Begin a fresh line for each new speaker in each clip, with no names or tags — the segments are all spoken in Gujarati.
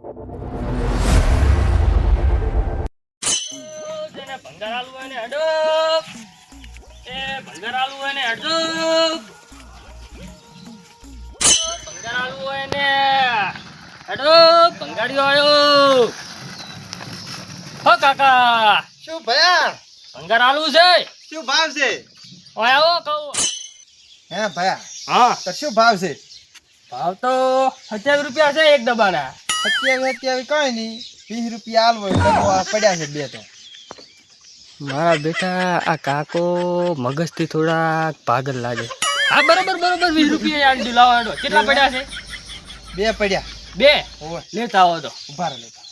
ભંગાર આલુ હોય ને હડપ એ ભંગાર આલુ હોય ને હડપ ભંગાર આલુ હોય ને હડપ ભંગાડીઓ આવ્યો હો કાકા
શું ભયા
ભંગાર આલુ છે
શું ભાવ છે?
ઓય આવો કહું
હે ભયા
હા
તો શું ભાવ છે?
ભાવ તો 27 રૂપિયા છે એક ડબ્બાના
27 કઈ નહીં 20 રૂપિયા આલવો ડબ્બો આ પડ્યા છે બે તો.
મારા બેટા આ કાકો મગજથી થોડા પાગલ લાગે. હા બરોબર 20 રૂપિયા યાર લાવો કેટલા પડ્યા છે?
બે પડ્યા.
બે
ઓય
લેતા આવો તો
ઉભા રહો લેતા.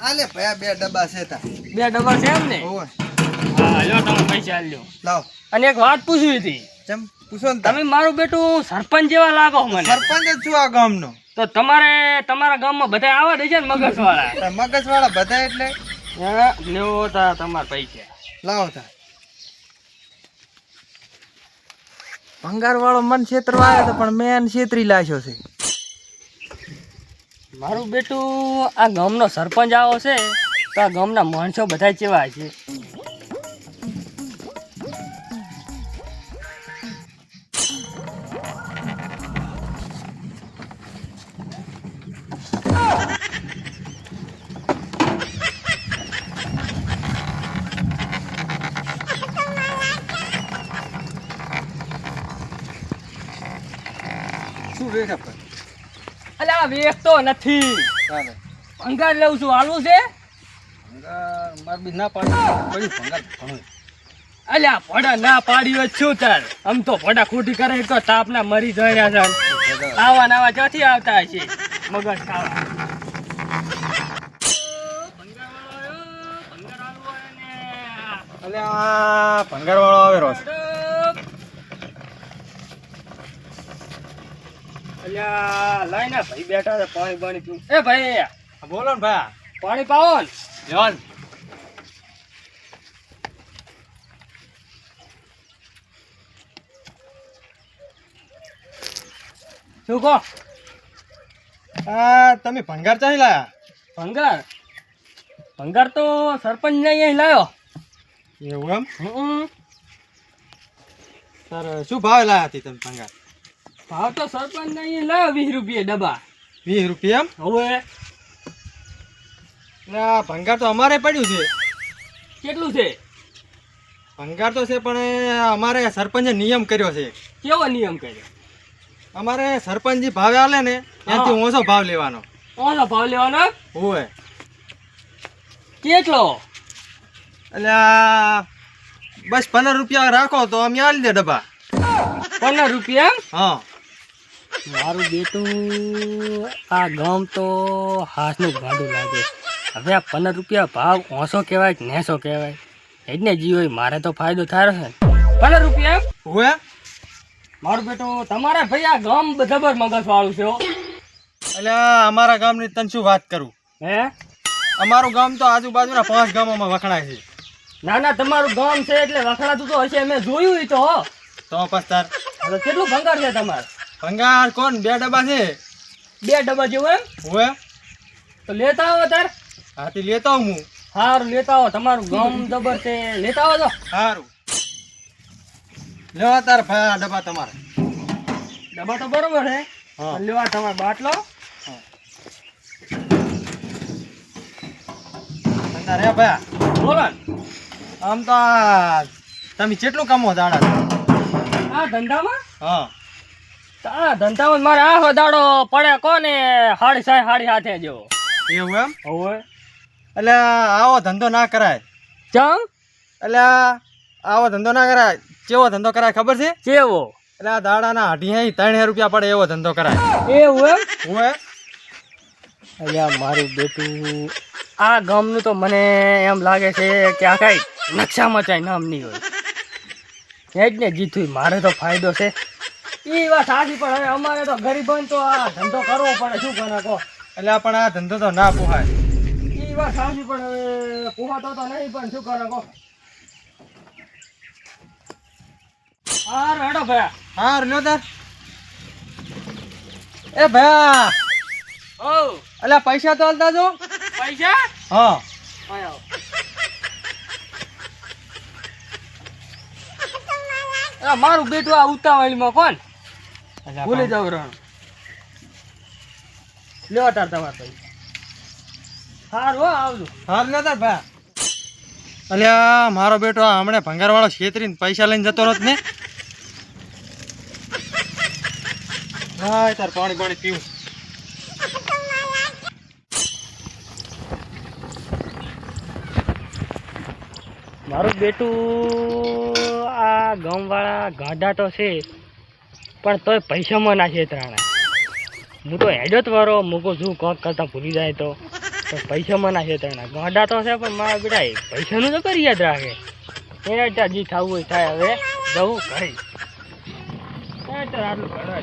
આલે ભયા બે ડબ્બા છે તા.
બે ડબ્બા છે એમ ને?
ઓય
હા લ્યો તમે પૈસા લ્યો.
લાવ
અને એક વાત પૂછવી હતી.
ચમ પૂછો ને
તમે મારું બેટું સરપંચ જેવા લાગો મને.
સરપંચ જ છું આ ગામનો.
તો તમારા ગામમાં બધા આવા દે છે ને મગજવાળા.
મગજવાળા બધા એટલે
હા લેવો તા તમારા પૈસા.
લાવો તા. ભંગાર વાળો મન છેતરવા આવ્યો તો પણ મેં છેતરી લાશ્યો છે.
મારું બેટું આ ગામનો સરપંચ આવો છે તો આ ગામના માણસો બધા કેવા છે?
શું વેઠા પર
અલ્યા વેચતો નથી,
ચાલે
ભંગાર લઉં છું. આલુ છે?
ભંગાર માર બી ના પાડી પડ્યું ભંગાર ઘણું.
અલ્યા ભડા ના પાડી હોય શું તાર? આમ તો ભડા ખોટી કરે તો તાપના મરી જાય છે. આવા નવા ચોથી આવતા હશે મગજ ખાવા.
અલ્યા ભંગાર વાળો આવેલો છે.
અલ્યા લાઈ ને ભાઈ બેઠા છે પાણી પાણી પીવું. એ ભાઈ
બોલો ને ભાઈ.
પાણી પાવો ને.
લેવા ને.
શું કહો?
આ તમે ભંગાર ચાહી લાયા?
ભંગાર તો સરપંચ ને અહીં લાયો.
એવું એમ? સર શું ભાવે લાયા હતી તમે ભંગાર?
ભાવ તો સરપંચ ને અહીં લાયો 20 રૂપિયા ડબ્બા.
20 રૂપિયા એમ?
હવે
ના ભંગાર તો અમારે પડ્યું છે.
કેટલું છે?
ભંગાર તો છે પણ અમારે સરપંચે નિયમ કર્યો છે.
કેવો નિયમ કર્યો?
અમારે સરપંચજી ભાવે આલે ને એનાથી ઓછો ભાવ લેવાનો.
ઓછો ભાવ લેવાનો?
હોય
કેટલો?
એટલે બસ 15 રૂપિયા રાખો તો અમે આલી દે ડબ્બા.
15 રૂપિયા એમ?
હા
મારું બેટું આ ગામ તો હાથનું ગાડું લાગે. હવે આ 15 રૂપિયા ભાવ ઓછો કહેવાય કે નેસો કહેવાય? એટલે જીવો મારે તો ફાયદો થાય છે. 15 રૂપિયા એમ?
હોય
મારું બેટું તમારે ભાઈ આ ગામ જબર મગજ વાળું છે હો.
એટલે અમારા ગામની તને શું વાત કરું.
હે
અમારું ગામ તો આજુબાજુના 5 ગામોમાં વખણાય છે.
ના ના તમારું ગામ છે એટલે વખણાતું તો હશે. મેં જોયું ઈ તો હો.
તો પછી તાર
હવે કેટલું ભંગાર છે તમારે?
ભંગાર કોણ 2 ડબ્બા છે.
2 ડબ્બા જેવું એમ?
હોય
તો લેતા આવો તાર.
હાથી લેતો આવું હું.
સારું લેતા આવો. તમારું ગામ જબર છે લેતા આવો તો.
સારું લેવા તાર ભાઈ આ ડબ્બા તમારે.
ડબ્બા તો બરોબર છે.
હા.
લેવા તમારો બાટલો.
રે ભાઈ
બોલો ને.
આમ તો તમે કેટલું કામો દાડા?
આ ધંધામાં?
હા
આ ધંધામાં મારે આ દાડો પડે કોને 6:30 હાથે જેવો.
એવું એમ?
હવે
એટલે આવો ધંધો ના કરાય.
ચમ
એટલે આવો ધંધો ના કરાય. કેવો ધંધો કરાય ખબર છે?
કેવો?
એટલે આ દાડાના 3.5 રૂપિયા પડે એવો ધંધો કરાય.
એવું એમ?
હોય
અલ્યા મારું બેટું આ ગામનું તો મને એમ લાગે છે કે આ કઈ નકશામાં ચાય નામ નહીં હોય. એ જ ને જીતું મારે તો ફાયદો છે. એ વાત સાચી પણ હવે અમારે તો ગરીબોને તો આ ધંધો કરવો પડે. શું કરે કહો?
એટલે પણ આ ધંધો તો ના પોહાય.
એ વાત સાચી પણ હવે પોહાતો તો નહીં પણ શું કરે કહો? હા હેડો ભયા.
હા લ્યો તાર એ ભયા
ઓ
અલ્યા પૈસા તો હાલતા જો.
પૈસા
હા
આયો આ મારું બેટું આ ઉતાવળમાં કોણ ભૂલી જાવ રણ લ્યો તાર તમાર પૈસા સારું હો આવજો
હાલ નતા ભયા. અલ્યા મારો બેટો આ હમણે ભંગારવાળો છેતરીને પૈસા લઈને જતો નત ને. હા તાર પાણી પાણી પીવું.
મારું બેટું આ ગામવાળા ગાંડા તો છે પણ તોય પૈસામાં ના છેતરાણા. હું તો હેડ્યો જ વારો મૂકો છું કોક કરતા ભૂલી જાય તો પૈસામાં ના છેતરાણા. ગાંડા તો છે પણ મારા બેટા પૈસાનું તો કરી યાદ રાખે. એને ત્યાં જી થવું હોય થાય. હવે જવું ઘરે આટલું ઘરે